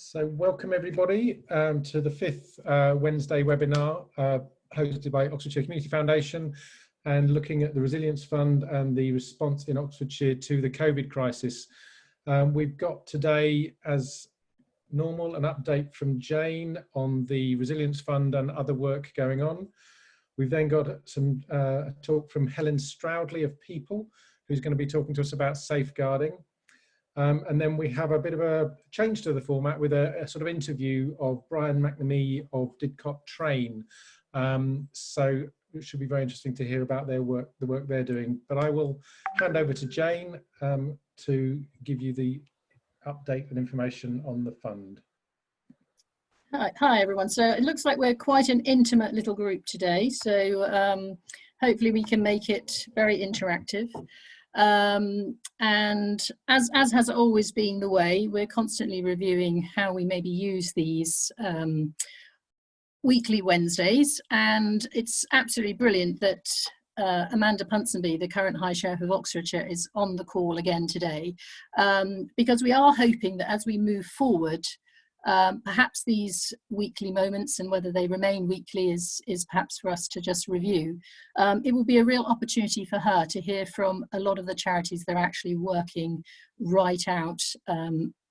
So welcome everybody to the fifth Wednesday webinar hosted by Oxfordshire Community Foundation and looking at the Resilience Fund and the response in Oxfordshire to the COVID crisis. We've got today, as normal, an update from Jayne on the Resilience Fund and other work going on. We've then got some a talk from Helen Stroudley of Peeple, who's going to be talking to us about safeguarding. And then we have a bit of a change to the format with a sort of interview of McNamee of Didcot TRAIN. So it should be very interesting to hear about their work, the work they're doing. But I will hand over to Jayne to give you the update and information on the fund. Hi everyone. So it looks like we're quite an intimate little group today. So hopefully we can make it very interactive. And as has always been the way, we're constantly reviewing how we maybe use these weekly Wednesdays, and it's absolutely brilliant that Amanda Punsonby, the current High Sheriff of Oxfordshire, is on the call again today, because we are hoping that as we move forward, perhaps these weekly moments, and whether they remain weekly is perhaps for us to just review. It will be a real opportunity for her to hear from a lot of the charities that are actually working right out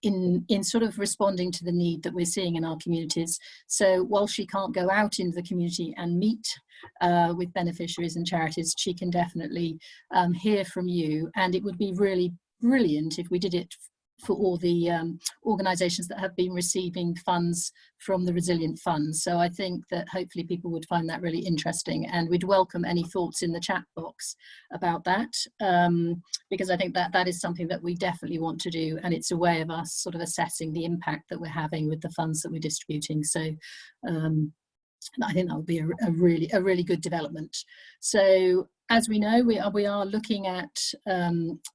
in sort of responding to the need that we're seeing in our communities. So while she can't go out into the community and meet with beneficiaries and charities, she can definitely hear from you, and it would be really brilliant if we did it for all the organisations that have been receiving funds from the Resilient Fund. So I think that hopefully people would find that really interesting, and we'd welcome any thoughts in the chat box about that, because I think that is something that we definitely want to do, and it's a way of us sort of assessing the impact that we're having with the funds that we're distributing. So I think that would be a really good development. So as we know, we are looking at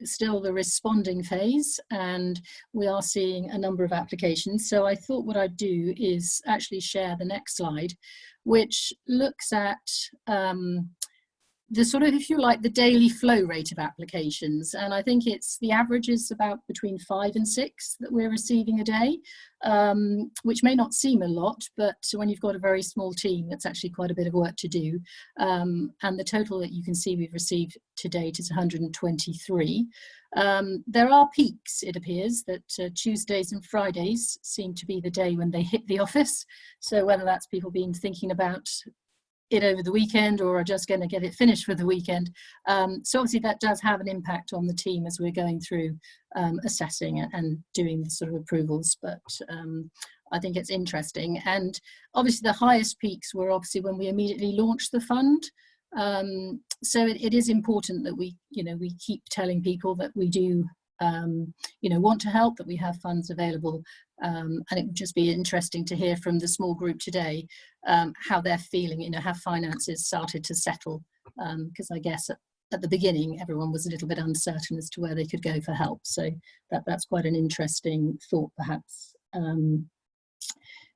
still the responding phase, and we are seeing a number of applications. So I thought what I'd do is actually share the next slide, which looks at the sort of, if you like, the daily flow rate of applications. And I think it's the average is about between 5 and 6 that we're receiving a day, which may not seem a lot, but when you've got a very small team, that's actually quite a bit of work to do. And the total that you can see we've received to date is 123. There are peaks, it appears, that Tuesdays and Fridays seem to be the day when they hit the office. So whether that's people been thinking about it over the weekend or are just going to get it finished for the weekend. So obviously that does have an impact on the team as we're going through assessing and doing the sort of approvals, but I think it's interesting. And obviously the highest peaks were obviously when we immediately launched the fund. So it is important that we keep telling people that we do want to help, that we have funds available, and it would just be interesting to hear from the small group today how they're feeling, have finances started to settle, because I guess at the beginning everyone was a little bit uncertain as to where they could go for help. So that's quite an interesting thought perhaps.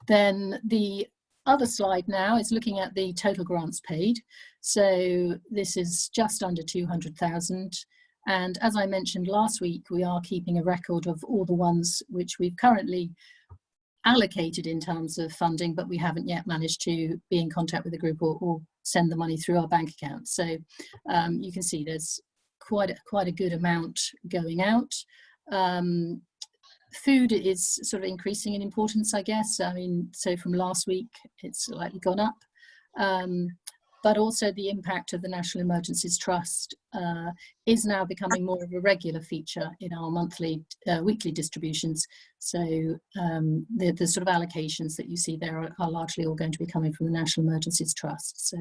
Then the other slide now is looking at the total grants paid. So this is just under 200,000. And as I mentioned last week, we are keeping a record of all the ones which we've currently allocated in terms of funding, but we haven't yet managed to be in contact with the group or send the money through our bank account. So you can see there's quite a good amount going out. Food is sort of increasing in importance, I guess. I mean, so from last week, it's slightly gone up. But also the impact of the National Emergencies Trust is now becoming more of a regular feature in our weekly distributions. So the sort of allocations that you see there are largely all going to be coming from the National Emergencies Trust. So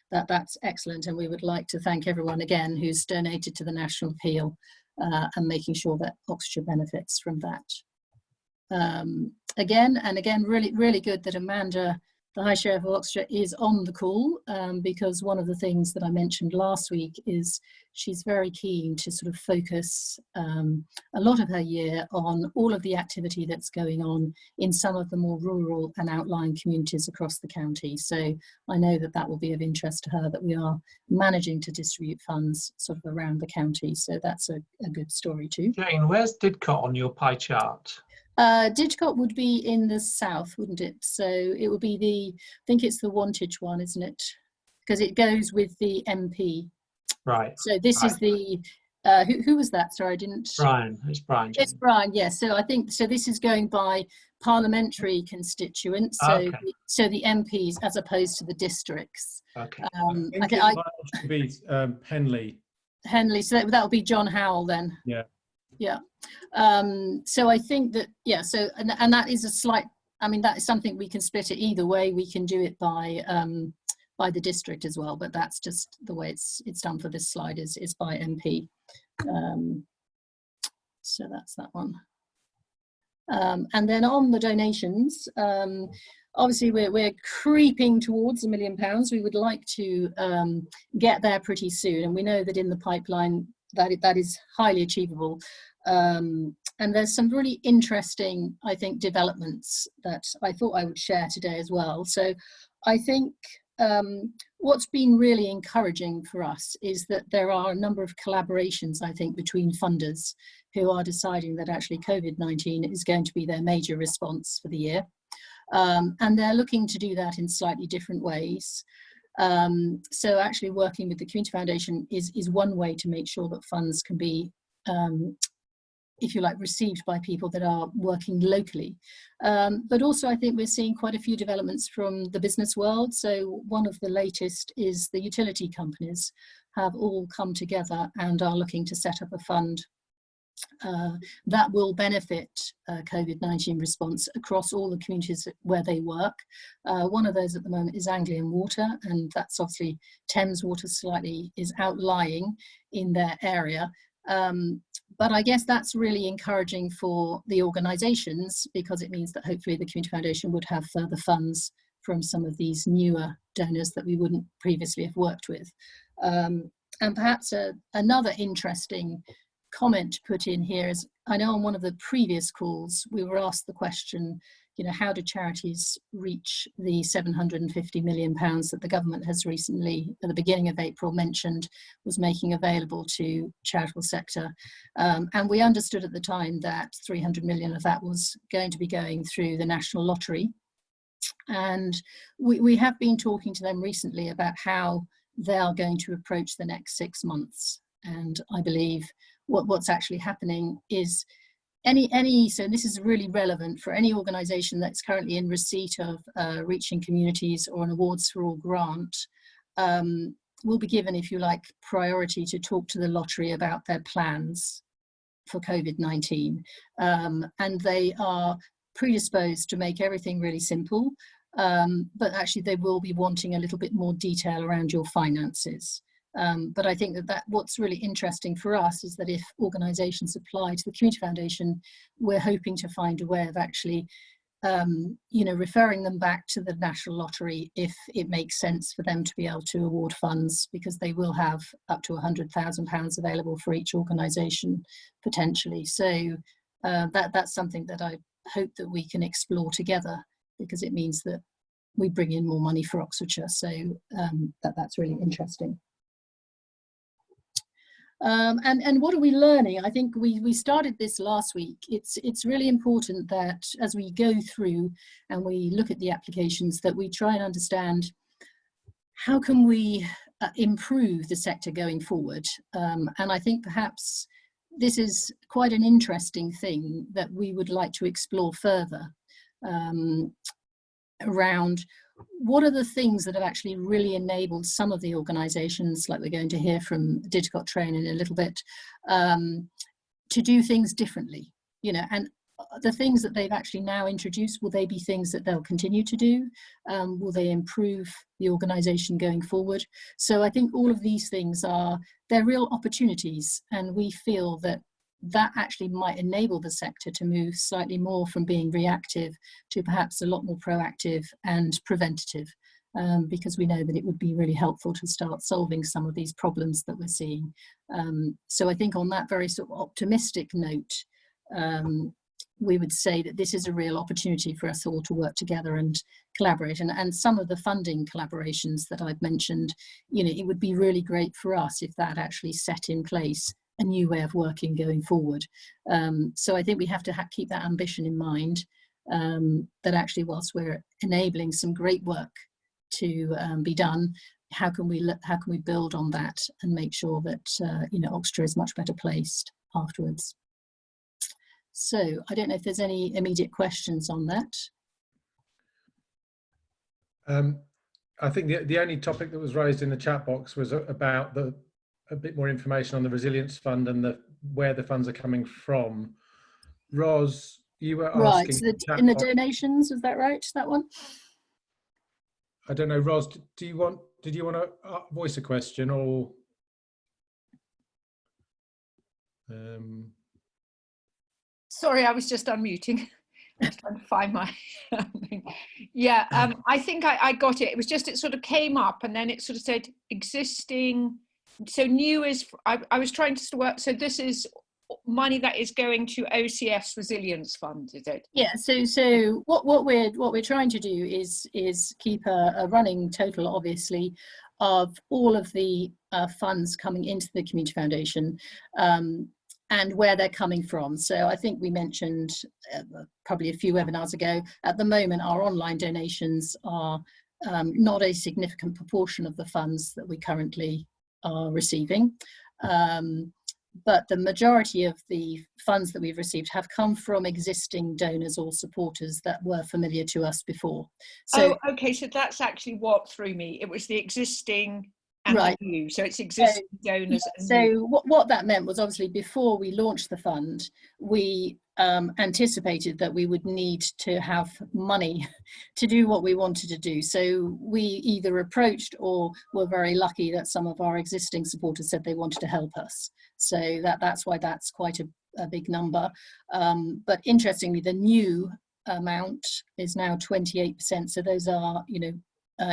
that's excellent, and we would like to thank everyone again who's donated to the National Appeal and making sure that Oxfordshire benefits from that. Again, really good that Amanda, the High Sheriff of Oxfordshire, is on the call, because one of the things that I mentioned last week is she's very keen to sort of focus a lot of her year on all of the activity that's going on in some of the more rural and outlying communities across the county. So I know that will be of interest to her, that we are managing to distribute funds sort of around the county. So that's a good story too. Jayne, where's Didcot on your pie chart? Didcot would be in the south, wouldn't it? So it would be I think it's the Wantage one, isn't it? Because it goes with the MP. Right. So this right. is the, who was that? Sorry, I didn't. Brian, it's Brian. It's Brian, yes. Yeah. So I think, so this is going by parliamentary constituents. So, okay. So the MPs as opposed to the districts. Okay. I think it might also be Henley. Henley, so that would be John Howell then. Yeah. Yeah. So I think that, yeah, so, and that is a slight, I mean, that is something we can split it either way. We can do it by the district as well, but that's just the way it's done for this slide is by MP. So that's that one. And then on the donations, obviously we're creeping towards £1 million. We would like to get there pretty soon, and we know that in the pipeline that is highly achievable. And there's some really interesting, I think, developments that I thought I would share today as well. So I think what's been really encouraging for us is that there are a number of collaborations, I think, between funders who are deciding that actually COVID-19 is going to be their major response for the year. And they're looking to do that in slightly different ways. So actually working with the Community Foundation is one way to make sure that funds can be, if you like, received by people that are working locally. But also I think we're seeing quite a few developments from the business world. So one of the latest is the utility companies have all come together and are looking to set up a fund that will benefit COVID-19 response across all the communities where they work. One of those at the moment is Anglian Water, and that's obviously Thames Water slightly is outlying in their area. But I guess that's really encouraging for the organisations, because it means that hopefully the Community Foundation would have further funds from some of these newer donors that we wouldn't previously have worked with. And perhaps another interesting comment to put in here is, I know on one of the previous calls we were asked the question, you know, how do charities reach the £750 million that the government has recently, at the beginning of April, mentioned was making available to charitable sector. And we understood at the time that 300 million of that was going to be going through the National Lottery. And we have been talking to them recently about how they are going to approach the next 6 months. And I believe what's actually happening is so this is really relevant for any organisation that's currently in receipt of Reaching Communities or an Awards for All grant, will be given, if you like, priority to talk to the lottery about their plans for COVID-19. And they are predisposed to make everything really simple, but actually they will be wanting a little bit more detail around your finances. But I think that what's really interesting for us is that if organisations apply to the Community Foundation, we're hoping to find a way of actually, you know, referring them back to the National Lottery if it makes sense for them to be able to award funds, because they will have up to £100,000 available for each organisation potentially. So that's something that I hope that we can explore together, because it means that we bring in more money for Oxfordshire. So that's really interesting. And what are we learning? I think we started this last week. It's really important that as we go through and we look at the applications, that we try and understand how can we improve the sector going forward. And I think perhaps this is quite an interesting thing that we would like to explore further, around what are the things that have actually really enabled some of the organisations, like we're going to hear from Didcot TRAIN in a little bit, to do things differently, you know, and the things that they've actually now introduced, will they be things that they'll continue to do? Will they improve the organisation going forward? So I think all of these things they're real opportunities, and we feel that actually might enable the sector to move slightly more from being reactive to perhaps a lot more proactive and preventative, because we know that it would be really helpful to start solving some of these problems that we're seeing. So I think on that very sort of optimistic note, we would say that this is a real opportunity for us all to work together and collaborate. And some of the funding collaborations that I've mentioned, you know, it would be really great for us if that actually set in place a new way of working going forward. So I think we have to keep that ambition in mind, that actually whilst we're enabling some great work to be done, how can we build on that and make sure that Oxfordshire is much better placed afterwards. So I don't know if there's any immediate questions on that. I think the only topic that was raised in the chat box was about a bit more information on the Resilience Fund and where the funds are coming from. Ros, you were asking in the donations, is that right? That one? I don't know, Ros. Did you want to voice a question or? Sorry, I was just unmuting. I was trying to find my thing. Yeah, I think I got it. It was just, it sort of came up and then it sort of said existing. So new is, I was trying to work. So this is money that is going to OCF's Resilience Fund, is it? Yeah. So what we're trying to do is keep a running total, obviously, of all of the funds coming into the Community Foundation. And where they're coming from. So I think we mentioned probably a few webinars ago, at the moment our online donations are not a significant proportion of the funds that we currently are receiving. But the majority of the funds that we've received have come from existing donors or supporters that were familiar to us before. So, oh, okay, so that's actually what threw me. It was the existing and right. the new, so it's existing donors. Yeah, and so what that meant was, obviously before we launched the fund, we anticipated that we would need to have money to do what we wanted to do. So we either approached or were very lucky that some of our existing supporters said they wanted to help us. So that's why that's quite a big number. But interestingly, the new amount is now 28%. So those are,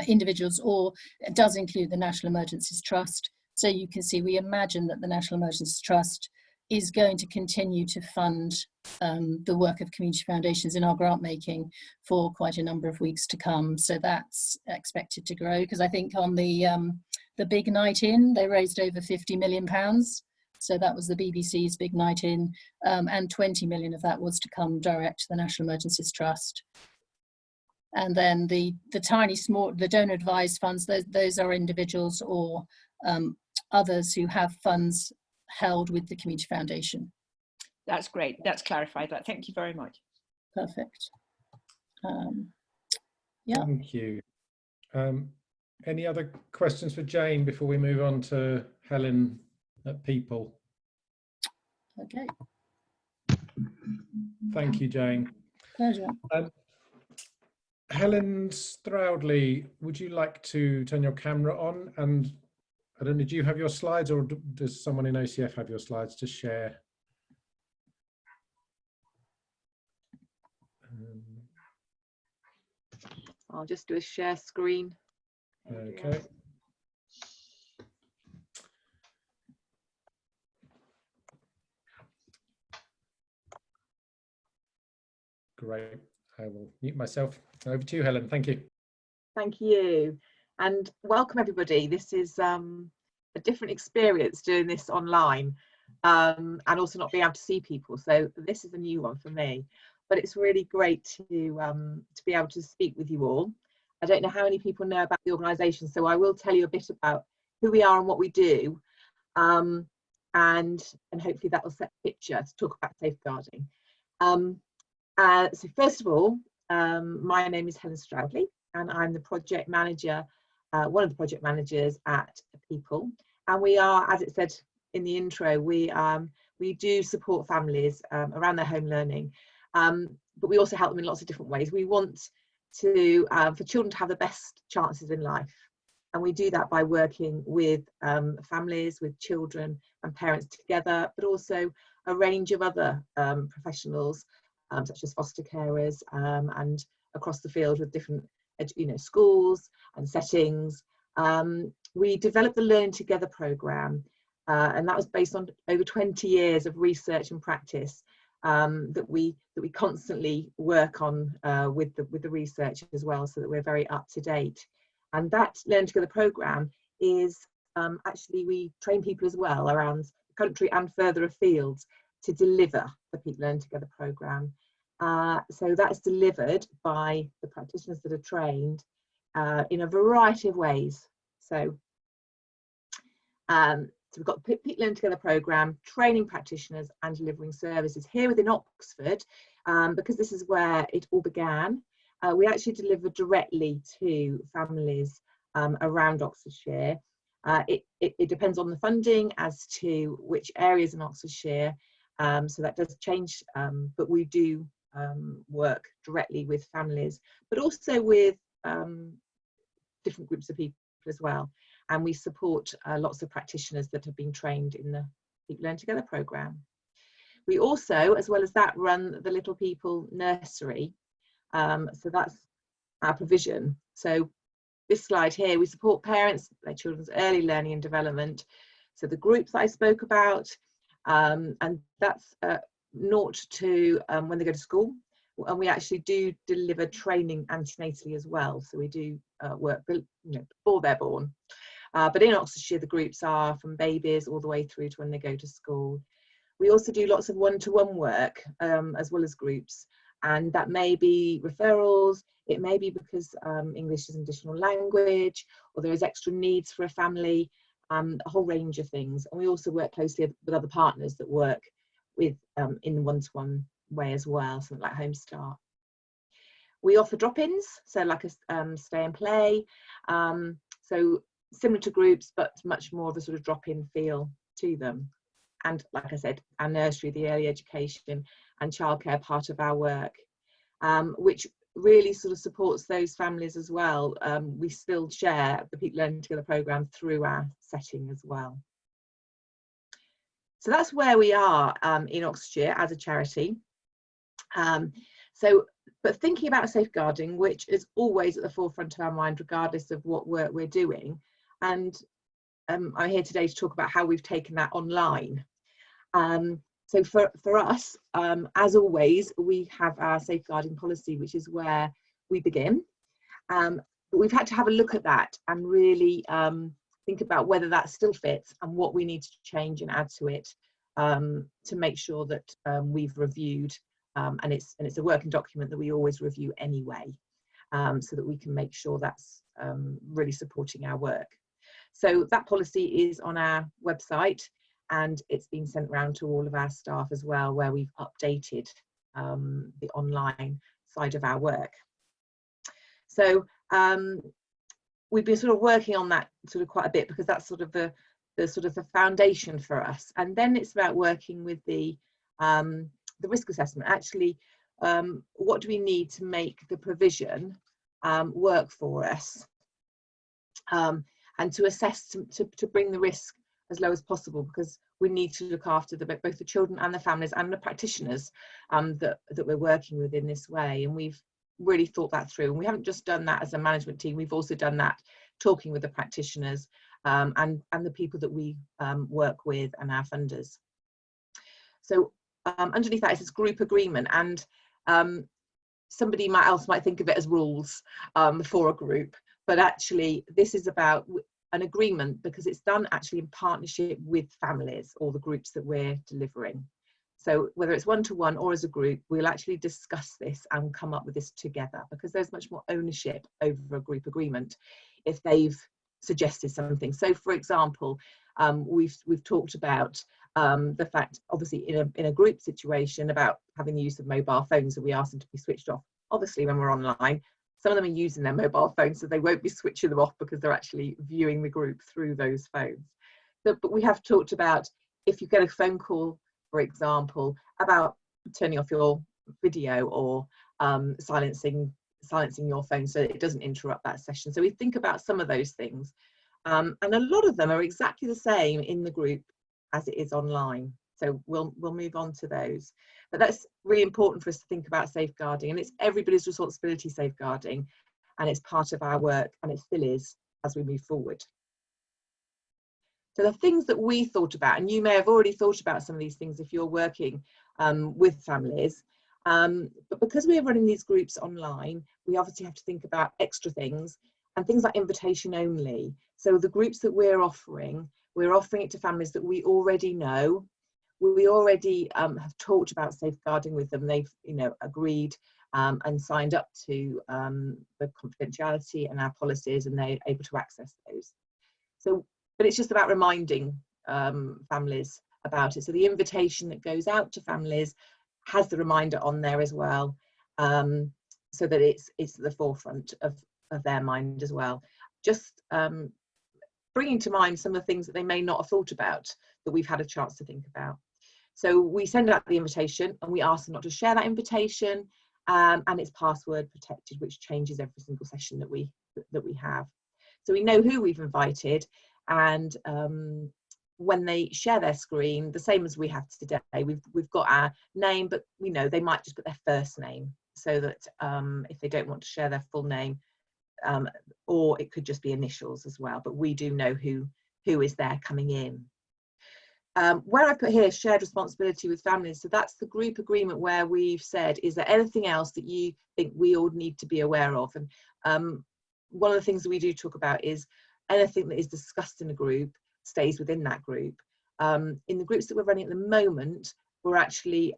individuals, or it does include the National Emergencies Trust. So you can see, we imagine that the National Emergencies Trust is going to continue to fund the work of community foundations in our grant making for quite a number of weeks to come. So that's expected to grow, because I think on the big night in, they raised over £50 million. So that was the BBC's big night in, and 20 million of that was to come direct to the National Emergencies Trust. And then the tiny small, the donor advised funds, those are individuals or others who have funds held with the Community Foundation. That's great. That's clarified that. Thank you very much. Perfect. Yeah. Thank you. Any other questions for Jayne before we move on to Helen at Peeple? Okay. Thank you, Jayne. Pleasure. Helen Stroudley, would you like to turn your camera on? And I don't know, do you have your slides, or does someone in OCF have your slides to share? I'll just do a share screen. Okay. Great. I will mute myself. Over to you, Helen. Thank you. Thank you. And welcome, everybody. This is a different experience doing this online, and also not being able to see people. So this is a new one for me, but it's really great to be able to speak with you all. I don't know how many people know about the organisation, so I will tell you a bit about who we are and what we do, and hopefully that will set a picture to talk about safeguarding. So first of all, my name is Helen Stroudley, and I'm the project manager, one of the project managers at Peeple. And we are, as it said in the intro, we do support families around their home learning, but we also help them in lots of different ways. We want to for children to have the best chances in life, and we do that by working with families, with children and parents together, but also a range of other professionals, such as foster carers, and across the field with different schools and settings. We developed the Learn Together programme, and that was based on over 20 years of research and practice that we constantly work on with the research as well, so that we're very up to date. And that Learn Together programme is actually, we train people as well around country and further afield to deliver the Peeple Learn Together programme. So that's delivered by the practitioners that are trained in a variety of ways. So we've got the Peeple Learn Together programme, training practitioners and delivering services here within Oxford, because this is where it all began. We actually deliver directly to families around Oxfordshire. It depends on the funding as to which areas in Oxfordshire, so that does change, but we do work directly with families, but also with different groups of people as well. And we support lots of practitioners that have been trained in the Peeple Learn Together programme. We also, as well as that, run the Little People Nursery. So that's our provision. So this slide here, we support parents, their children's early learning and development. So the groups that I spoke about, and that's 0 to when they go to school. And we actually do deliver training antenatally as well. So we do work before they're born. But in Oxfordshire, the groups are from babies all the way through to when they go to school. We also do lots of one-to-one work as well as groups. And that may be referrals, it may be because English is an additional language, or there is extra needs for a family, a whole range of things. And we also work closely with other partners that work with in one-to-one way as well, something like Home Start. We offer drop-ins, so like a stay and play, so similar to groups, but much more of a sort of drop-in feel to them. And like I said, our nursery, the early education and childcare part of our work, which really sort of supports those families as well. We still share the Peeple Learn Together programme through our setting as well. So that's where we are in Oxfordshire as a charity. But thinking about safeguarding, which is always at the forefront of our mind, regardless of what work we're doing. And I'm here today to talk about how we've taken that online. So for us, as always, we have our safeguarding policy, which is where we begin. But we've had to have a look at that and really think about whether that still fits and what we need to change and add to it to make sure that we've reviewed, and it's a working document that we always review anyway, so that we can make sure that's really supporting our work. So that policy is on our website, and it's been sent around to all of our staff as well, where we've updated the online side of our work. So we've been sort of working on that sort of quite a bit, because that's sort of the foundation for us. And then it's about working with the risk assessment. Actually, what do we need to make the provision work for us, and to assess to bring the risk as low as possible, because we need to look after both the children and the families and the practitioners that we're working with in this way. And we've really thought that through, and we haven't just done that as a management team, we've also done that talking with the practitioners and the people that we work with and our funders. So underneath that is this group agreement, and somebody else might think of it as rules for a group, but actually this is about an agreement because it's done actually in partnership with families or the groups that we're delivering. So whether it's one-to-one or as a group, we'll actually discuss this and come up with this together, because there's much more ownership over a group agreement if they've suggested something. So for example, we've talked about the fact, obviously in a group situation, about having the use of mobile phones, and we ask them to be switched off. Obviously when we're online, some of them are using their mobile phones, so they won't be switching them off because they're actually viewing the group through those phones. But we have talked about, if you get a phone call, for example, about turning off your video or silencing your phone so that it doesn't interrupt that session. So we think about some of those things, and a lot of them are exactly the same in the group as it is online. So we'll move on to those. But that's really important for us to think about safeguarding, and it's everybody's responsibility, safeguarding, and it's part of our work, and it still is as we move forward. So the things that we thought about, and you may have already thought about some of these things if you're working with families, but because we're running these groups online, we obviously have to think about extra things, and things like invitation only. So the groups that we're offering, We're offering it to families that we already know. We already have talked about safeguarding with them. They've, you know, agreed and signed up to the confidentiality and our policies, and they're able to access those. So, but it's just about reminding families about it. So the invitation that goes out to families has the reminder on there as well, so that it's at the forefront of their mind as well. Just bringing to mind some of the things that they may not have thought about, that we've had a chance to think about. So we send out the invitation and we ask them not to share that invitation, and it's password protected, which changes every single session that we have. So we know who we've invited, and when they share their screen, the same as we have today, we've got our name, but we know they might just put their first name, so that if they don't want to share their full name, or it could just be initials as well, but we do know who is there coming in. Where I put here shared responsibility with families, so that's the group agreement where we've said, is there anything else that you think we all need to be aware of? And one of the things that we do talk about is anything that is discussed in a group stays within that group. In the groups that we're running at the moment, we're actually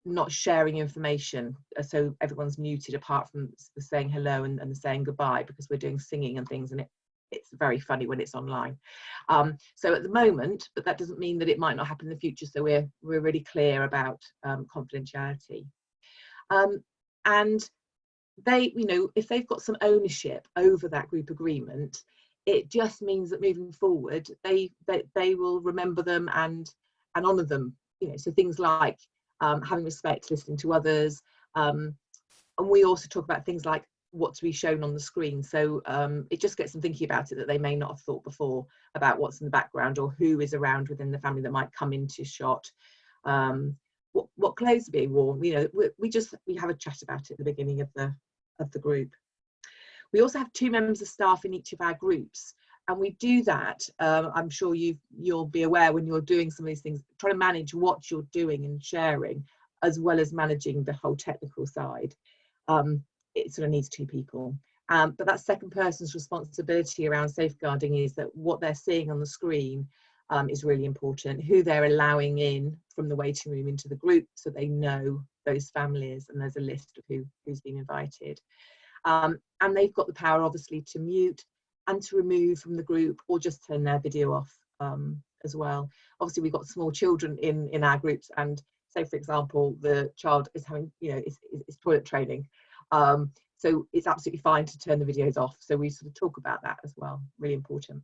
not sharing information, so everyone's muted apart from the saying hello and the saying goodbye, because we're doing singing and things, and it's very funny when it's online. So at the moment, but that doesn't mean that it might not happen in the future, so we're really clear about confidentiality. And they, you know, if they've got some ownership over that group agreement, it just means that moving forward they will remember them and honour them, you know. So things like having respect, listening to others, and we also talk about things like what to be shown on the screen. So it just gets them thinking about it, that they may not have thought before about what's in the background or who is around within the family that might come into shot, what clothes are being worn. You know, we have a chat about it at the beginning of the group. We also have 2 members of staff in each of our groups, and we do that, I'm sure you'll be aware when you're doing some of these things, trying to manage what you're doing and sharing, as well as managing the whole technical side. It sort of needs 2 people. But that second person's responsibility around safeguarding is that what they're seeing on the screen is really important, who they're allowing in from the waiting room into the group, so they know those families, and there's a list of who's been invited. And they've got the power, obviously, to mute and to remove from the group, or just turn their video off as well. Obviously, we've got small children in our groups, and say, for example, the child is having, you know, is toilet training. So it's absolutely fine to turn the videos off. So we sort of talk about that as well, really important.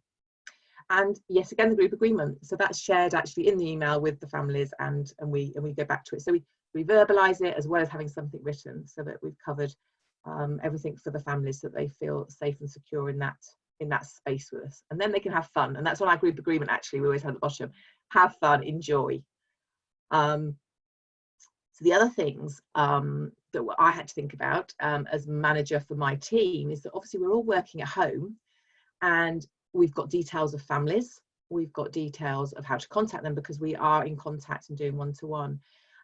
And yes, again, the group agreement. So that's shared actually in the email with the families, and we go back to it. So we verbalise it as well as having something written, so that we've covered everything for the families, so that they feel safe and secure in that space with us, and then they can have fun. And that's on our group agreement, actually, we always have at the bottom, have fun, enjoy. So the other things that I had to think about as manager for my team is that obviously we're all working at home, and we've got details of families, we've got details of how to contact them, because we are in contact and doing one-to-one,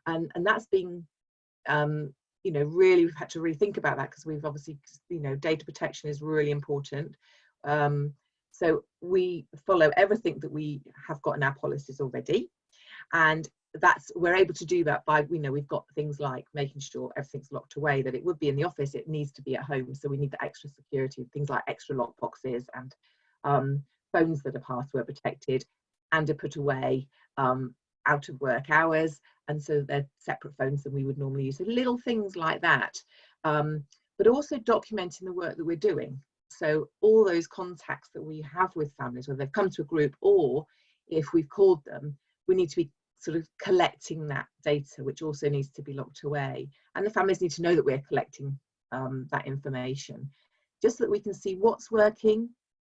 and that's been you know, really, we've had to really think about that, because we've obviously, you know, data protection is really important. So we follow everything that we have got in our policies already, and we're able to do that by, you know, we've got things like making sure everything's locked away, that it would be in the office, it needs to be at home, so we need the extra security, things like extra lock boxes, and phones that are password protected and are put away out of work hours, and so they're separate phones than we would normally use. So little things like that, but also documenting the work that we're doing. So all those contacts that we have with families, whether they've come to a group or if we've called them, we need to be sort of collecting that data, which also needs to be locked away, and the families need to know that we're collecting that information, just so that we can see what's working.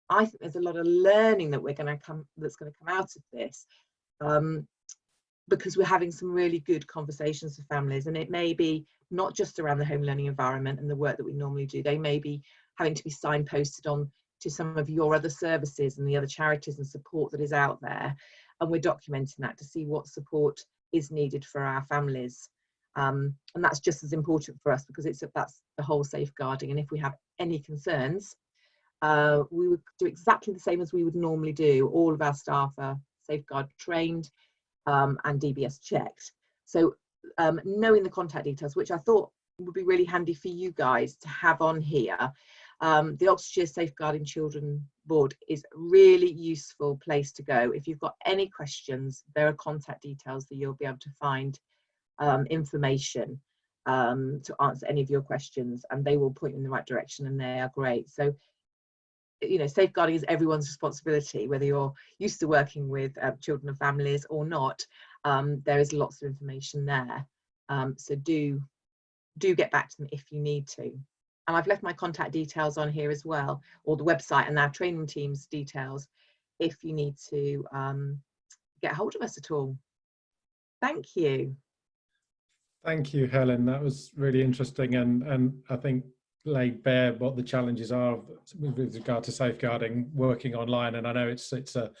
I think there's a lot of learning that that's going to come out of this, because we're having some really good conversations with families, and it may be not just around the home learning environment and the work that we normally do. They may be having to be signposted on to some of your other services and the other charities and support that is out there, and we're documenting that to see what support is needed for our families, and that's just as important for us, because that's the whole safeguarding. And if we have any concerns, we would do exactly the same as we would normally do. All of our staff are safeguard trained and DBS checked. So knowing the contact details, which I thought would be really handy for you guys to have on here. The Oxfordshire Safeguarding Children Board is a really useful place to go. If you've got any questions, there are contact details that you'll be able to find information to answer any of your questions, and they will point you in the right direction, and they are great. So, you know, safeguarding is everyone's responsibility, whether you're used to working with children and families or not. There is lots of information there. So do get back to them if you need to. And I've left my contact details on here as well, or the website and our training team's details, if you need to get hold of us at all. Thank you. Thank you, Helen. That was really interesting, and I think laid bare what the challenges are with regard to safeguarding working online. And I know it's a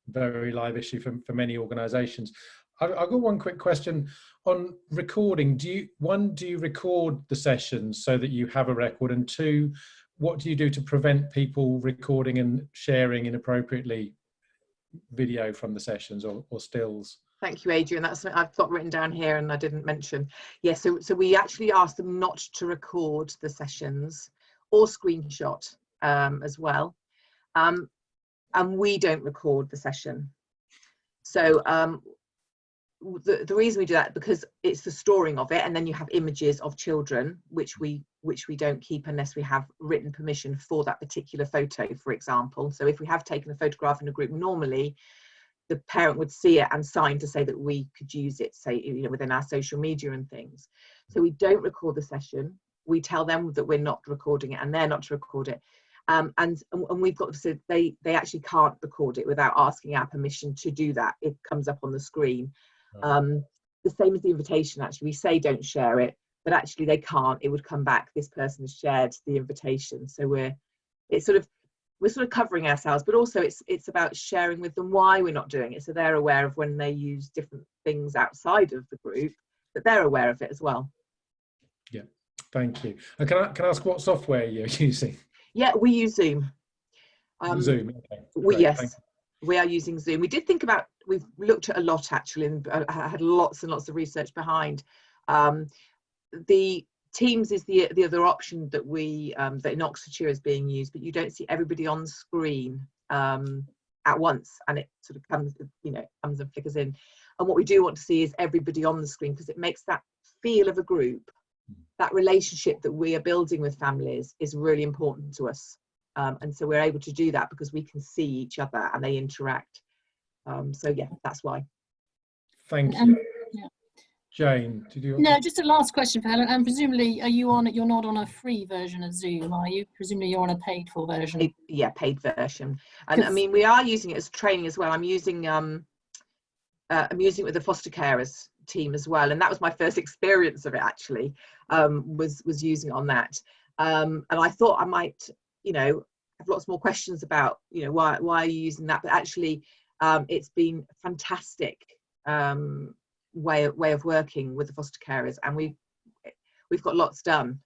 very live issue for many organisations. I've got one quick question on recording. Do you record the sessions so that you have a record? And two, what do you do to prevent people recording and sharing inappropriately video from the sessions or stills? Thank you, Adrian. That's something I've got written down here and I didn't mention. Yes, so we actually asked them not to record the sessions or screenshot as well. And we don't record the session. So the reason we do that, because it's the storing of it, and then you have images of children which we don't keep unless we have written permission for that particular photo, for example. So if we have taken a photograph in a group, normally the parent would see it and sign to say that we could use it, say, you know, within our social media and things. So we don't record the session. We tell them that we're not recording it and they're not to record it. And we've got, so they actually can't record it without asking our permission to do that. It comes up on the screen. The same as the invitation, actually. We say don't share it, but actually they can't. It would come back, this person has shared the invitation. So we're sort of covering ourselves, but also it's about sharing with them why we're not doing it, so they're aware of when they use different things outside of the group, that they're aware of it as well. Yeah, thank you. And can I ask what software you're using? Yeah, we use Zoom. Zoom. Okay. Yes, we are using Zoom. We did think about, we've looked at a lot actually, and had lots and lots of research behind. The Teams is the other option that that in Oxfordshire is being used, but you don't see everybody on screen at once, and it sort of comes and flickers in. And what we do want to see is everybody on the screen, because it makes that feel of a group, that relationship that we are building with families is really important to us. And so we're able to do that because we can see each other and they interact. So yeah, that's why. Thank you. Yeah. Jane, did you? No, just a last question for Helen. And presumably, you're not on a free version of Zoom, are you? Presumably you're on a paid for version. Yeah, paid version. And I mean, we are using it as training as well. I'm using it with the foster carers team as well. And that was my first experience of it, actually, was using it on that. And I thought I might, have lots more questions about, why are you using that? But actually, it's been fantastic. Way of working with the foster carers, and we've got lots done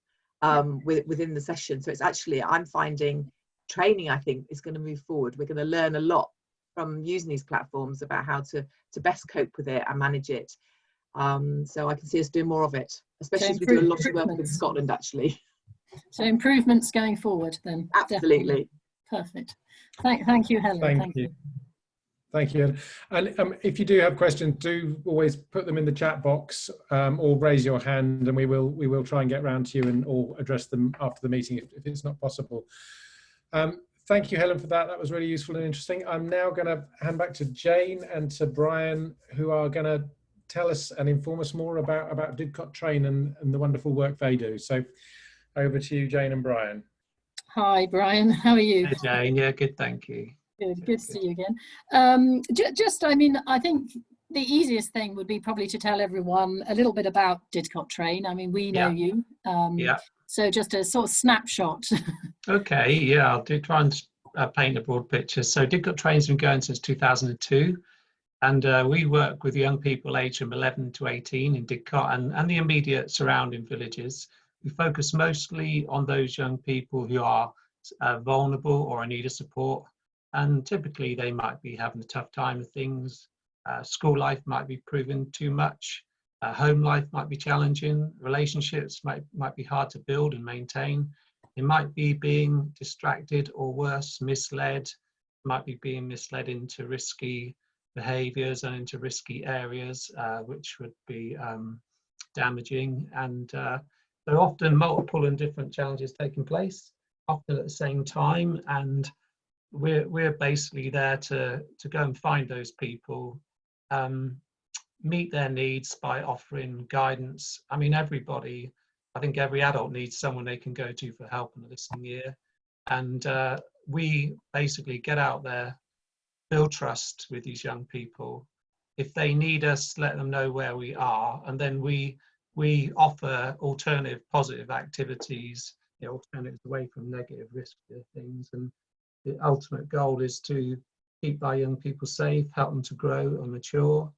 within the session. So it's actually, I'm finding training, I think, is going to move forward. We're going to learn a lot from using these platforms about how to best cope with it and manage it. So I can see us doing more of it, especially as we do a lot of work in Scotland, actually. So improvements going forward then. Absolutely. Definitely. Perfect. Thank you, Helen. Thank you. Thank you. And if you do have questions, do always put them in the chat box or raise your hand, and we will try and get round to you or address them after the meeting if it's not possible. Thank you, Helen, for that. That was really useful and interesting. I'm now going to hand back to Jane and to Brian, who are going to tell us and inform us more about Didcot TRAIN and the wonderful work they do. So over to you, Jane and Brian. Hi, Brian. How are you? Hey, Jane. Yeah, good. Thank you. Good to see you again. I think the easiest thing would be probably to tell everyone a little bit about Didcot TRAIN. I mean, we know you. So just a sort of snapshot. Okay, yeah, I'll try and paint a broad picture. So Didcot TRAIN's been going since 2002, and we work with young people aged from 11 to 18 in Didcot and the immediate surrounding villages. We focus mostly on those young people who are vulnerable or in need of support. And typically they might be having a tough time with things. School life might be proving too much. Home life might be challenging. Relationships might be hard to build and maintain. They might be being distracted or worse, misled. Might be being misled into risky behaviours and into risky areas, which would be damaging. And there are often multiple and different challenges taking place, often at the same time. And we're basically there to go and find those people, meet their needs by offering guidance. I mean, everybody, I think every adult needs someone they can go to for help and a listening ear. And we basically get out there, build trust with these young people. If they need us, let them know where we are. And then we offer alternative positive activities, alternatives away from negative risk things. And the ultimate goal is to keep our young people safe, help them to grow and mature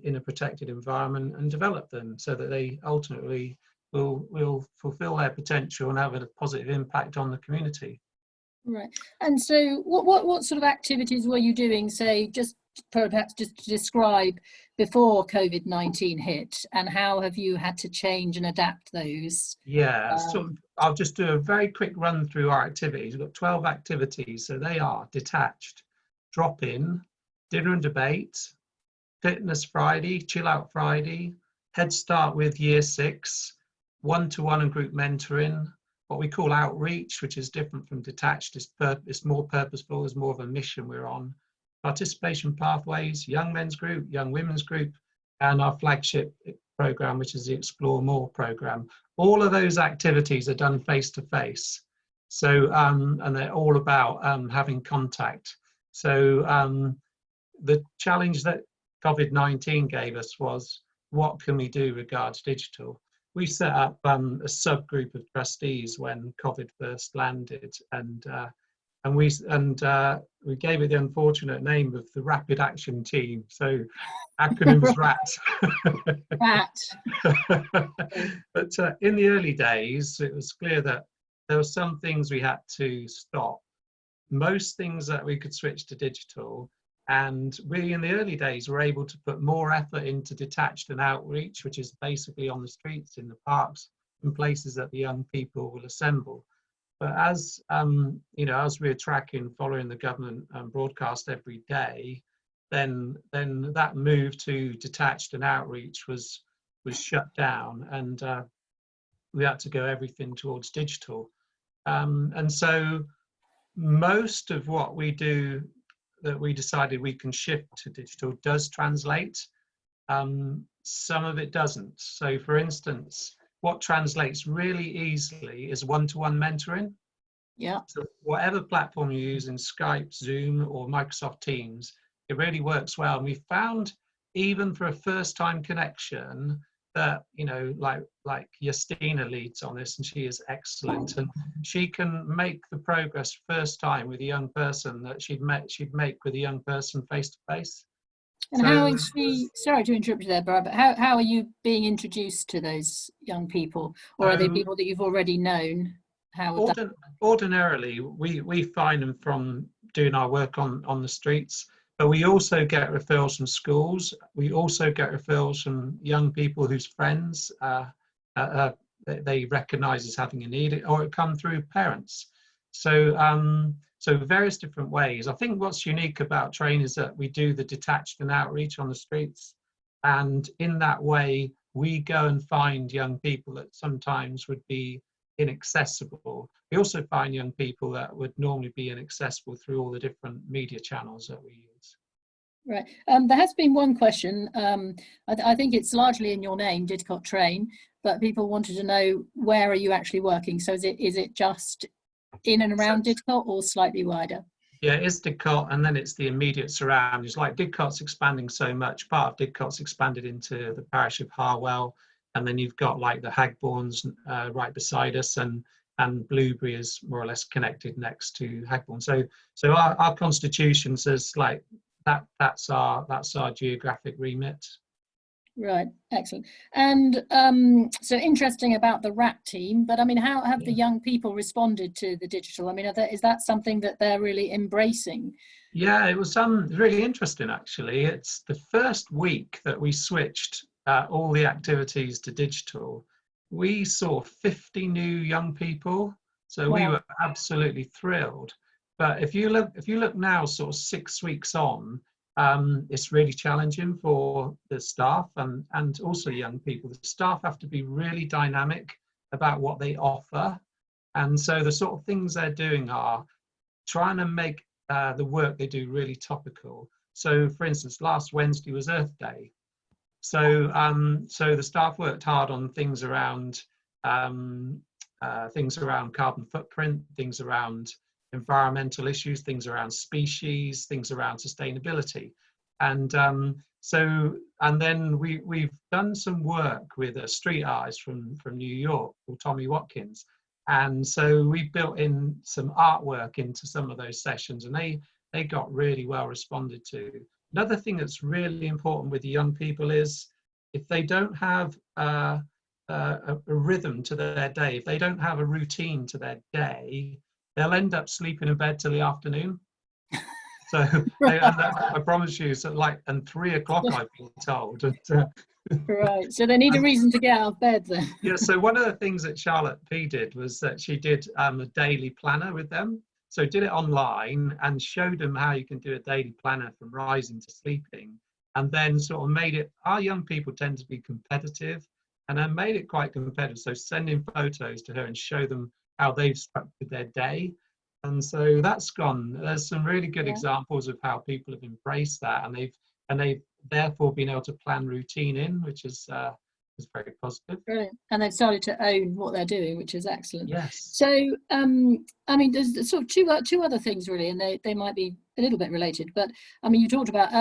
in a protected environment and develop them so that they ultimately will fulfill their potential and have a positive impact on the community. Right. And so what sort of activities were you doing, say, just perhaps just to describe before COVID-19 hit, and how have you had to change and adapt those? Yeah, so I'll just do a very quick run through our activities. We've got 12 activities, so they are detached, drop-in, dinner and debate, fitness Friday, chill out Friday, head start with year 6, one-to-one and group mentoring, what we call outreach, which is different from detached. It's more purposeful, there's more of a mission we're on. Participation pathways, young men's group, young women's group, and our flagship program, which is the Explore More program. All of those activities are done face to face. So, and they're all about having contact. So the challenge that COVID-19 gave us was, what can we do regards digital? We set up a subgroup of trustees when COVID first landed, and we gave it the unfortunate name of the Rapid Action Team. So acronyms RAT. RAT. But in the early days, it was clear that there were some things we had to stop. Most things that we could switch to digital. And we, in the early days, were able to put more effort into detached and outreach, which is basically on the streets, in the parks, and places that the young people will assemble. But as as we're tracking, following the government broadcast every day, then that move to detached and outreach was shut down, and we had to go everything towards digital. And so most of what we do that we decided we can shift to digital does translate. Some of it doesn't. So for instance, what translates really easily is one-to-one mentoring. Yeah. So whatever platform you use in Skype, Zoom, or Microsoft Teams, it really works well. And we found, even for a first-time connection, that like Justina leads on this, and she is excellent, and she can make the progress first time with a young person that she'd make with a young person face to face. And so, how is she, sorry to interrupt you there, Barbara, but how are you being introduced to those young people, or are they people that you've already known? Ordinarily we find them from doing our work on the streets. But we also get referrals from schools. We also get referrals from young people whose friends they recognise as having a need, or it come through parents. So so various different ways. I think what's unique about Train is that we do the detached and outreach on the streets, and in that way we go and find young people that sometimes would be inaccessible. We also find young people that would normally be inaccessible through all the different media channels that we use. Right. There has been one question. I think it's largely in your name, Didcot TRAIN, but people wanted to know, where are you actually working? So is it just in and around Didcot, or slightly wider? Yeah, it's Didcot, and then it's the immediate surroundings. Like Didcot's expanding so much. Part of Didcot's expanded into the parish of Harwell, and then you've got like the Hagbournes right beside us, and Blueberry is more or less connected next to Hagbourne. So our constitution says like that's our geographic remit. Right, excellent. And so interesting about the RAP team, but I mean, how have the young people responded to the digital? I mean, is that something that they're really embracing? Yeah, it was really interesting actually. It's the first week that we switched all the activities to digital. We saw 50 new young people, so we Wow. were absolutely thrilled. But if you look now, sort of 6 weeks on, it's really challenging for the staff and also young people. The staff have to be really dynamic about what they offer, and so the sort of things they're doing are trying to make the work they do really topical. So, for instance, last Wednesday was Earth Day. So, so the staff worked hard on things around carbon footprint, things around environmental issues, things around species, things around sustainability, and and then we've done some work with a street artist from New York called Tommy Watkins. And so we built in some artwork into some of those sessions, and they got really well responded to. Another thing that's really important with the young people is if they don't have a rhythm to their day, if they don't have a routine to their day, they'll end up sleeping in bed till the afternoon. So I promise you, so and 3 o'clock I've been told. Right, so they need a reason to get out of bed then. Yeah, so one of the things that Charlotte P did was that she did a daily planner with them. So did it online and showed them how you can do a daily planner from rising to sleeping, and then sort of made it, our young people tend to be competitive, and then made it quite competitive. So sending photos to her and show them how they've structured their day. And so there's some really good examples of how people have embraced that, and they've therefore been able to plan routine in, which is very positive. Brilliant. And they've started to own what they're doing, which is excellent. Yes. So, I mean, there's sort of two other things really, and they might be a little bit related. But I mean, you talked about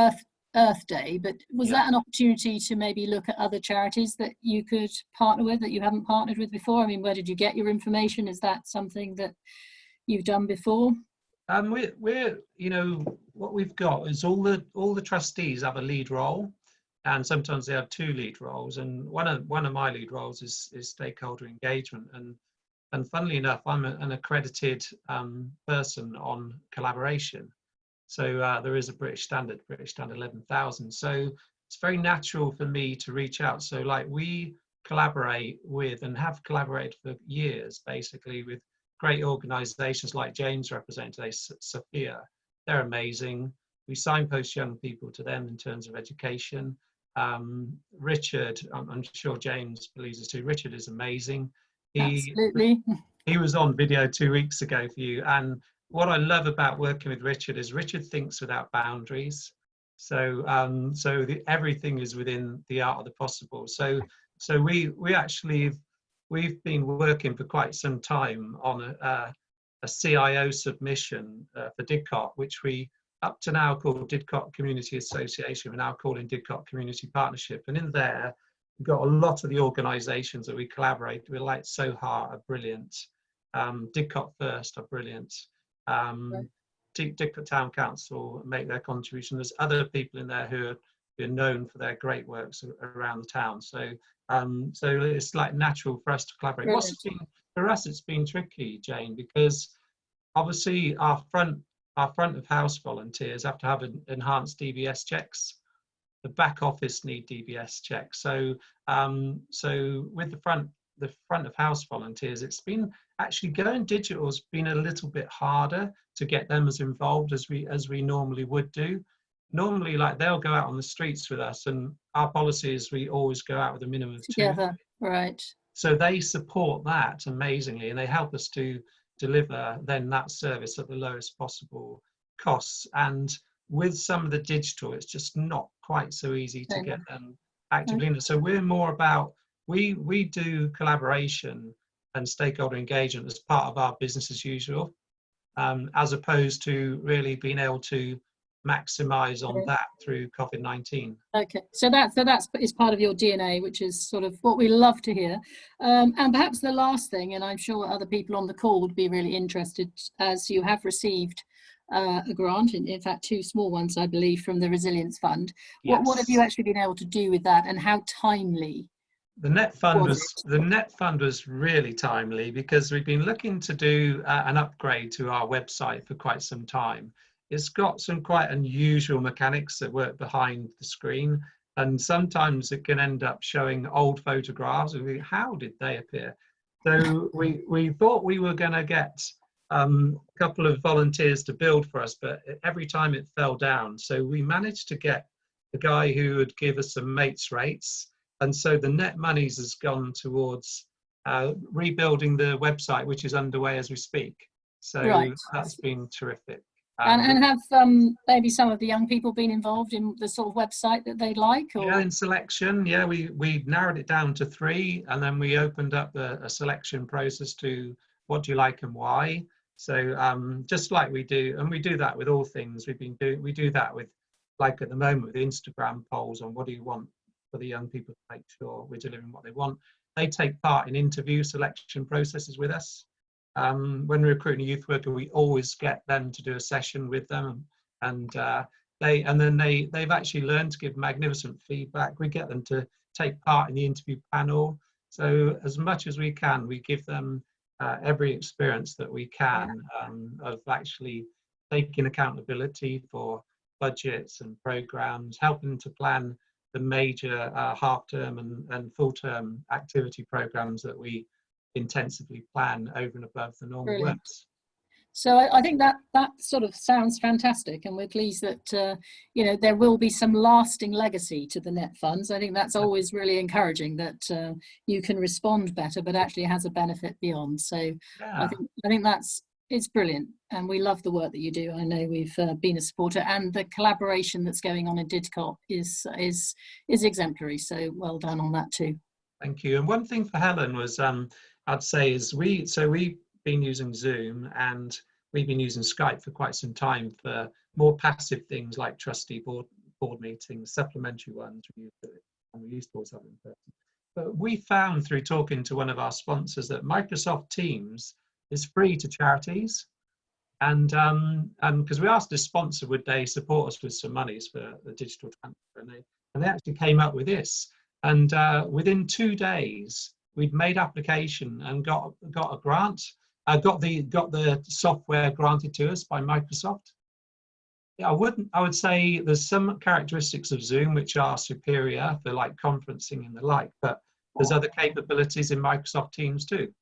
Earth Day, but was that an opportunity to maybe look at other charities that you could partner with that you haven't partnered with before? I mean, where did you get your information? Is that something that you've done before? We're what we've got is all the trustees have a lead role, and sometimes they have 2 lead roles, and one of my lead roles is stakeholder engagement, and funnily enough, I'm an accredited person on collaboration. So there is a British standard 11,000. So it's very natural for me to reach out. So like we collaborate with and have collaborated for years, basically, with great organisations like James represented today, Sophia. They're amazing. We signpost young people to them in terms of education. Richard, I'm sure James believes this too. Richard is amazing. Absolutely. He was on video 2 weeks ago for you, and what I love about working with Richard is Richard thinks without boundaries. So everything is within the art of the possible. So we've been working for quite some time on a CIO submission for Didcot, which we up to now called Didcot Community Association. We're now calling Didcot Community Partnership. And in there, we've got a lot of the organisations that we collaborate with, like SoHar are brilliant, Didcot First are brilliant, Didcot Town Council make their contribution. There's other people in there who are known for their great works around the town. So it's like natural for us to collaborate. For us, it's been tricky, Jane, because obviously our front of house volunteers have to have enhanced DBS checks. The back office need DBS checks. So with the front of house volunteers, it's been actually going digital has been a little bit harder to get them as involved as we normally would do. Normally, like they'll go out on the streets with us, and our policy is we always go out with a minimum of 2. Together, right. So they support that amazingly, and they help us to deliver then that service at the lowest possible costs. And with some of the digital, it's just not quite so easy to get them actively in. So we're more about, we do collaboration and stakeholder engagement as part of our business as usual, as opposed to really being able to maximize on that through COVID-19. Okay, so that is part of your DNA, which is sort of what we love to hear. And perhaps the last thing, and I'm sure other people on the call would be really interested, as you have received a grant, in fact 2 small ones I believe from the Resilience Fund. Yes. What have you actually been able to do with that, and how timely? The net fund was really timely, because we've been looking to do an upgrade to our website for quite some time. It's got some quite unusual mechanics that work behind the screen, and sometimes it can end up showing old photographs. And how did they appear? So we thought we were going to get a couple of volunteers to build for us, but every time it fell down. So we managed to get the guy who would give us some mates rates. And so the net monies has gone towards rebuilding the website, which is underway as we speak. So that's been terrific. And have maybe some of the young people been involved in the sort of website that they like? Or? Yeah, in selection, yeah, we narrowed it down to 3, and then we opened up a selection process to what do you like and why. So just like we do, and we do that with all things. We do that with, like at the moment, with Instagram polls on what do you want for the young people to make sure we're delivering what they want. They take part in interview selection processes with us. When we're recruiting a youth worker, we always get them to do a session with them, and they've actually learned to give magnificent feedback. We get them to take part in the interview panel. So as much as we can, we give them every experience that we can of actually taking accountability for budgets and programs, helping to plan the major half-term and full-term activity programs that we intensively plan over and above the normal works. So I think that sort of sounds fantastic, and we're pleased that you know, there will be some lasting legacy to the net funds. I think that's always really encouraging, that you can respond better, but actually has a benefit beyond. So I think it's brilliant, and we love the work that you do. I know we've been a supporter, and the collaboration that's going on in Didcot is exemplary. So well done on that too. Thank you. And one thing for Helen was, I'd say, is we've been using Zoom, and we've been using Skype for quite some time for more passive things like trustee board meetings, supplementary ones. We used to always have them in person. But we found through talking to one of our sponsors that Microsoft Teams is free to charities, and because we asked this sponsor would they support us with some monies for the digital transfer, and they actually came up with this, and within 2 days we'd made application and got a grant. Got the software granted to us by Microsoft. Yeah, I would say there's some characteristics of Zoom which are superior for like conferencing and the like, but there's other capabilities in Microsoft Teams too.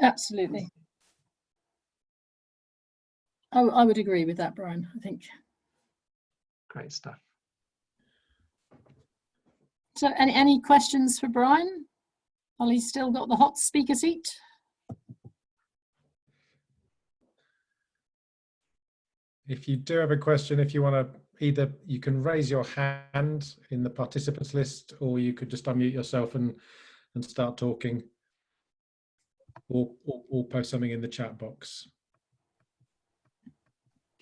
Absolutely. I would agree with that, Brian. I think. Great stuff. So any questions for Brian? Ollie's still got the hot speaker seat. If you do have a question, if you want to, either you can raise your hand in the participants list, or you could just unmute yourself and start talking, or post something in the chat box.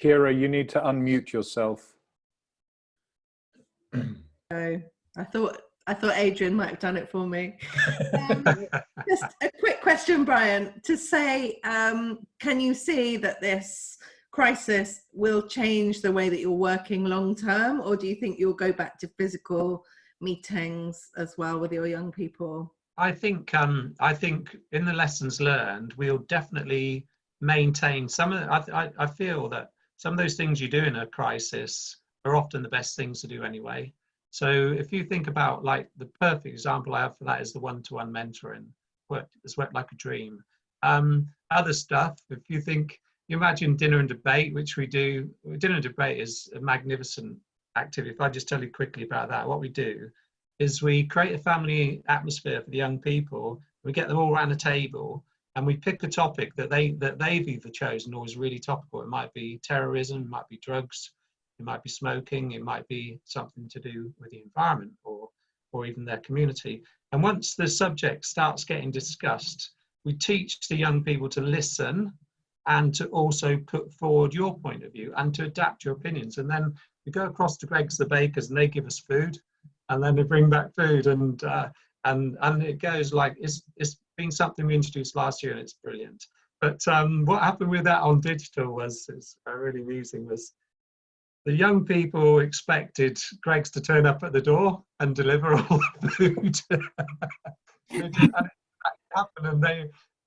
Kira, you need to unmute yourself. Oh, I thought Adrian might have done it for me. Just a quick question, Brian, to say, can you see that this crisis will change the way that you're working long term, or do you think you'll go back to physical meetings as well with your young people? I think in the lessons learned, we'll definitely maintain some of I feel that some of those things you do in a crisis are often the best things to do anyway. So if you think about, like, the perfect example I have for that is the one-to-one mentoring. It's worked like a dream. Other stuff, if you imagine dinner and debate, which we do. Dinner and debate is a magnificent activity. If I just tell you quickly about that, what we do is we create a family atmosphere for the young people. We get them all around a table, and we pick a topic that they've either chosen or is really topical. It might be terrorism, it might be drugs, it might be smoking, it might be something to do with the environment or even their community. And once the subject starts getting discussed, we teach the young people to listen and to also put forward your point of view and to adapt your opinions. And then we go across to Greg's the Bakers, and they give us food, and then they bring back food, and it goes like, it's been something we introduced last year, and it's brilliant. But what happened with that on digital was, it's really amusing, was the young people expected Greg's to turn up at the door and deliver all the food. And it happened,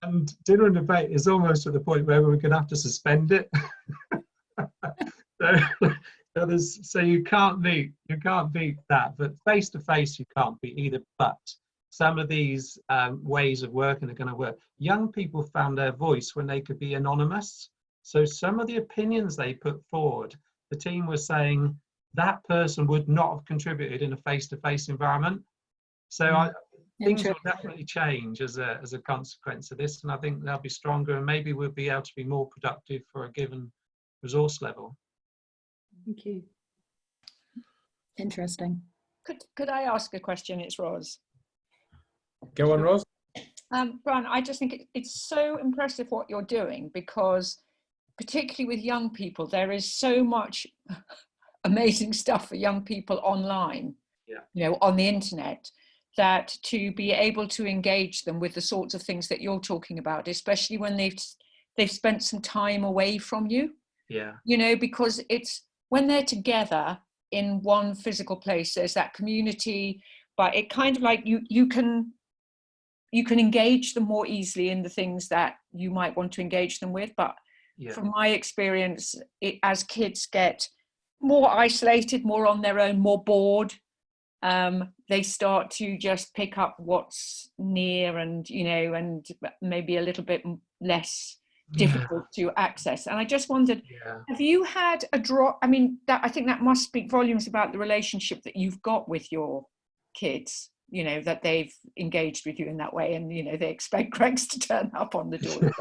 and dinner and debate is almost at the point where we're going to have to suspend it. So you can't beat that, but face to face you can't beat either. But some of these ways of working are going to work. Young people found their voice when they could be anonymous. So some of the opinions they put forward, the team was saying that person would not have contributed in a face-to-face environment. So things will definitely change as a consequence of this, and I think they'll be stronger, and maybe we'll be able to be more productive for a given resource level. Thank you. Interesting. Could I ask a question? It's Ros. Go on, Ros. Brian, I just think it's so impressive what you're doing, because particularly with young people, there is so much amazing stuff for young people online, you know, on the internet, that to be able to engage them with the sorts of things that you're talking about, especially when they've spent some time away from you, you know, because it's when they're together in one physical place, there's that community, but it kind of like you can engage them more easily in the things that you might want to engage them with. But from my experience, as kids get more isolated, more on their own, more bored, they start to just pick up what's near and, you know, and maybe a little bit less difficult to access. And I just wondered, have you had a drop? I mean, I think that must speak volumes about the relationship that you've got with your kids, you know, that they've engaged with you in that way, and, you know, they expect Greg's to turn up on the door.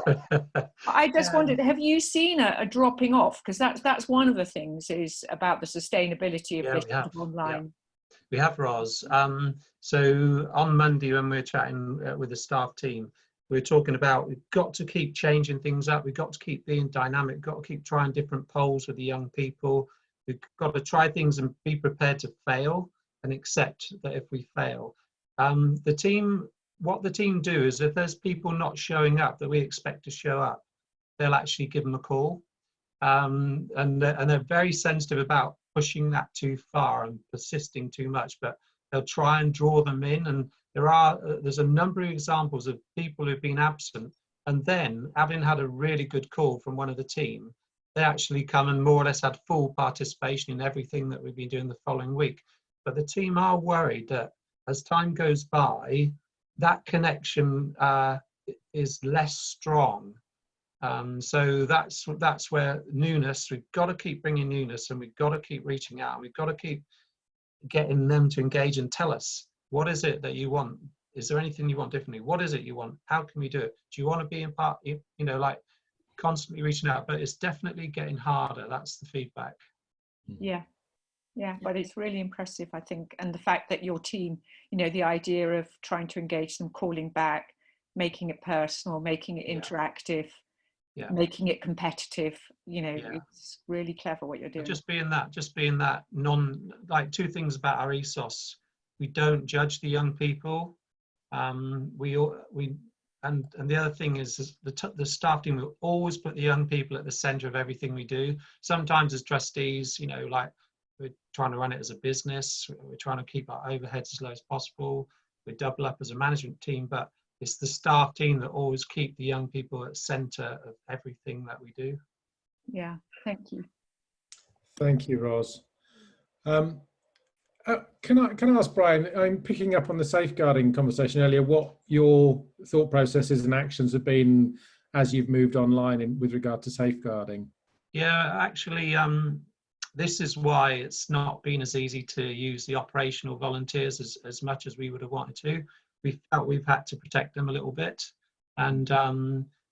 I just wondered, have you seen a dropping off? Because that's one of the things is about the sustainability of this online. We have, Ros. So on Monday, when we were chatting with the staff team, we were talking about we've got to keep changing things up. We've got to keep being dynamic. We've got to keep trying different polls with the young people. We've got to try things and be prepared to fail and accept that if we fail. What the team do is, if there's people not showing up that we expect to show up, they'll actually give them a call. And they're very sensitive about pushing that too far and persisting too much, but they'll try and draw them in. And there's a number of examples of people who've been absent, and then having had a really good call from one of the team, they actually come and more or less had full participation in everything that we've been doing the following week. But the team are worried that as time goes by, that connection is less strong. So that's where newness, we've got to keep bringing newness, and we've got to keep reaching out, and we've got to keep getting them to engage and tell us, what is it that you want? Is there anything you want differently? What is it you want? How can we do it? Do you want to be in part, you know, like constantly reaching out? But it's definitely getting harder. That's the feedback. Yeah, but it's really impressive, I think. And the fact that your team, you know, the idea of trying to engage them, calling back, making it personal, making it interactive, making it competitive, you know, it's really clever what you're doing. Just being that like two things about our ethos. We don't judge the young people. And the other thing is the staff team will always put the young people at the center of everything we do. Sometimes as trustees, you know, like we're trying to run it as a business. We're trying to keep our overheads as low as possible. We double up as a management team, but it's the staff team that always keep the young people at center of everything that we do. Yeah, thank you. Thank you, Ros. Can I ask Brian, I'm picking up on the safeguarding conversation earlier, what your thought processes and actions have been as you've moved online with regard to safeguarding? Yeah, actually, this is why it's not been as easy to use the operational volunteers as much as we would have wanted to. We felt we've had to protect them a little bit. And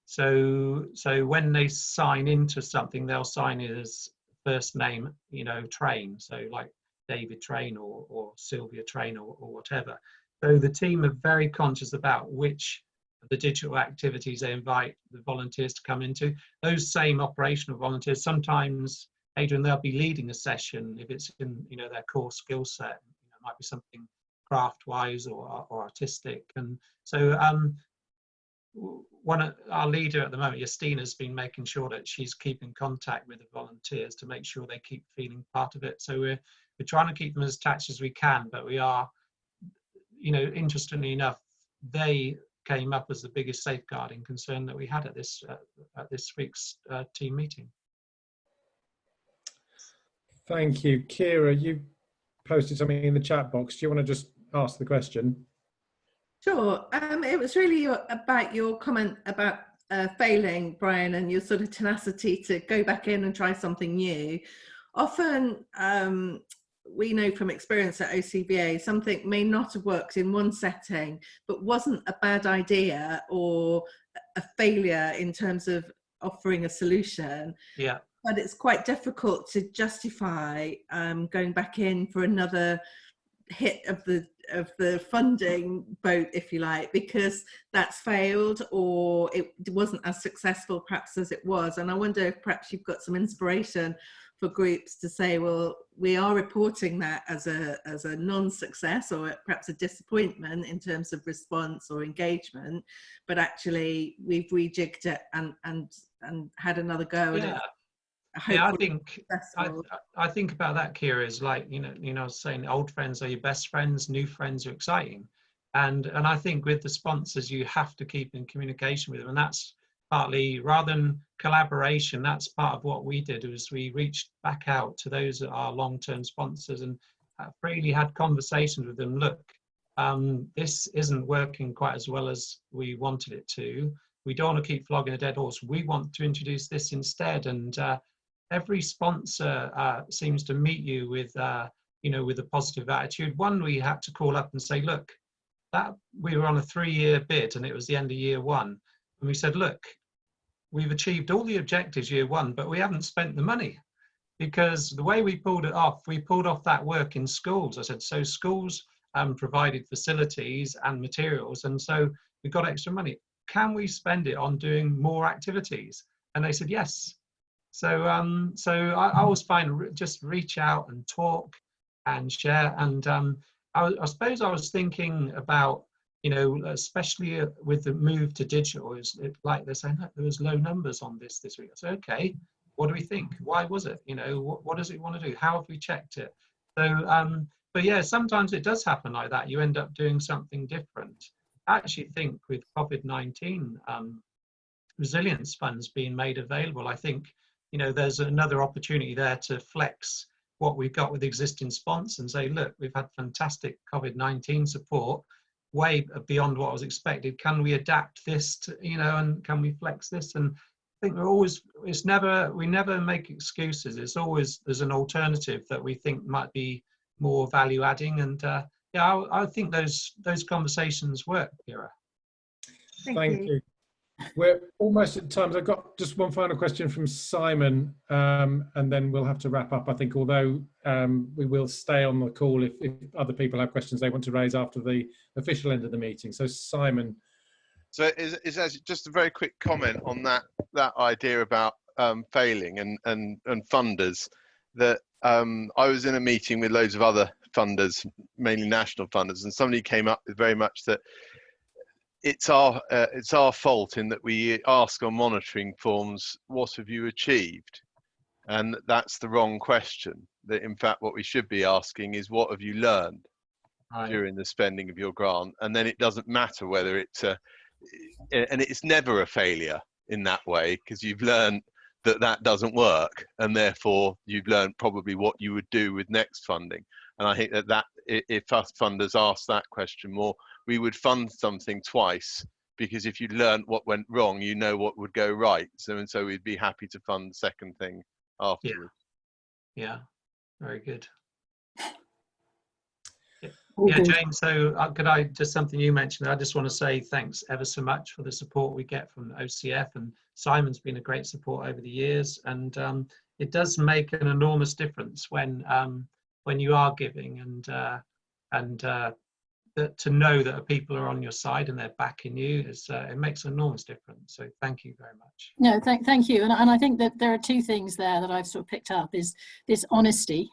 so when they sign into something, they'll sign it as first name, you know, Train. So like David Train or Sylvia Train or whatever. So the team are very conscious about which of the digital activities they invite the volunteers to come into. Those same operational volunteers, sometimes, Adrian, they'll be leading a session if it's in, you know, their core skill set. You know, it might be something craft-wise or artistic. And so our leader at the moment, Justina's been making sure that she's keeping contact with the volunteers to make sure they keep feeling part of it. So we're trying to keep them as attached as we can, but we are, you know, interestingly enough, they came up as the biggest safeguarding concern that we had at this week's team meeting. Thank you. Kira, you posted something in the chat box. Do you want to just ask the question? Sure. It was really about your comment about failing, Brian, and your sort of tenacity to go back in and try something new. Often, we know from experience at OCBA, something may not have worked in one setting, but wasn't a bad idea or a failure in terms of offering a solution. Yeah. But it's quite difficult to justify going back in for another hit of the funding boat, if you like, because that's failed or it wasn't as successful perhaps as it was. And I wonder if perhaps you've got some inspiration for groups to say, well, we are reporting that as a non-success or perhaps a disappointment in terms of response or engagement, but actually we've rejigged it and had another go. Yeah. Yeah, I think about that, Kira, is like, you know, I was saying old friends are your best friends, new friends are exciting. And I think with the sponsors, you have to keep in communication with them. And that's partly, rather than collaboration, that's part of what we did, was we reached back out to those that are long-term sponsors and really had conversations with them. Look, this isn't working quite as well as we wanted it to. We don't want to keep flogging a dead horse. We want to introduce this instead. And every sponsor seems to meet you with, you know, with a positive attitude. One, we had to call up and say, look, that we were on a 3-year bid and it was the end of year 1. And we said, look, we've achieved all the objectives year 1, but we haven't spent the money, because the way we pulled off that work in schools. I said, so schools provided facilities and materials, and so we got extra money. Can we spend it on doing more activities? And they said yes. So I always find just reach out and talk and share. And I suppose I was thinking about, you know, especially with the move to digital, is it like they're saying, look, there was low numbers on this week. I said, okay, what do we think? Why was it? You know, what does it want to do? How have we checked it? So, but yeah, sometimes it does happen like that. You end up doing something different. I actually think with COVID-19 resilience funds being made available, I think, you know, there's another opportunity there to flex what we've got with existing sponsors and say, look, we've had fantastic COVID-19 support, way beyond what was expected. Can we adapt this to, you know, and can we flex this? And I think we never make excuses. It's always, there's an alternative that we think might be more value adding. And yeah, I think those conversations work, Kira. Thank you. We're almost at time. I've got just one final question from Simon, and then we'll have to wrap up, I think, although we will stay on the call if other people have questions they want to raise after the official end of the meeting. So Simon. So is just a very quick comment on that idea about failing and funders, that I was in a meeting with loads of other funders, mainly national funders, and somebody came up with very much that it's our fault in that we ask on monitoring forms, what have you achieved? And that's the wrong question. That in fact what we should be asking is, what have you learned during the spending of your grant? And then it doesn't matter whether it's and it's never a failure in that way, because you've learned that doesn't work, and therefore you've learned probably what you would do with next funding. And I think that if us funders ask that question more, we would fund something twice, because if you learned what went wrong, you know what would go right. So we'd be happy to fund the second thing afterwards. Yeah, very good. Yeah, Jayne, so could I just, something you mentioned, I just want to say thanks ever so much for the support we get from OCF, and Simon's been a great support over the years, and it does make an enormous difference when you are giving, and to know that people are on your side and they're backing you, it makes an enormous difference. So thank you very much. No, thank you. And I think that there are two things there that I've sort of picked up, is this honesty.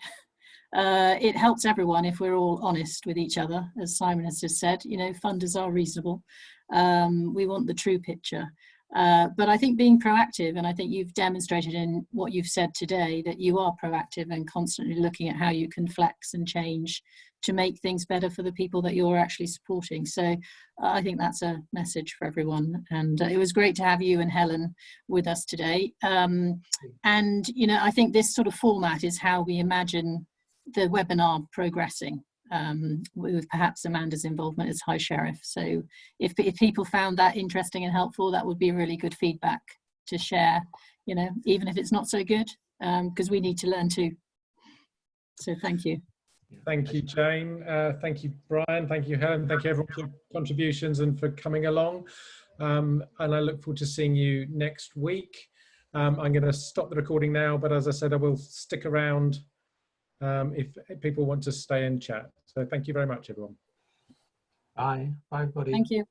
It helps everyone if we're all honest with each other, as Simon has just said. You know, funders are reasonable, We want the true picture. But I think being proactive, and I think you've demonstrated in what you've said today that you are proactive and constantly looking at how you can flex and change to make things better for the people that you're actually supporting. So I think that's a message for everyone. And it was great to have you and Helen with us today. And, you know, I think this sort of format is how we imagine the webinar progressing. With perhaps Amanda's involvement as High Sheriff. So if people found that interesting and helpful, that would be really good feedback to share, you know, even if it's not so good, because we need to learn too. So thank you. Thank you, Jane. Thank you, Brian. Thank you, Helen. Thank you, everyone, for your contributions and for coming along. And I look forward to seeing you next week. I'm going to stop the recording now, but as I said, I will stick around if people want to stay and chat. So thank you very much, everyone. Bye. Bye, everybody. Thank you.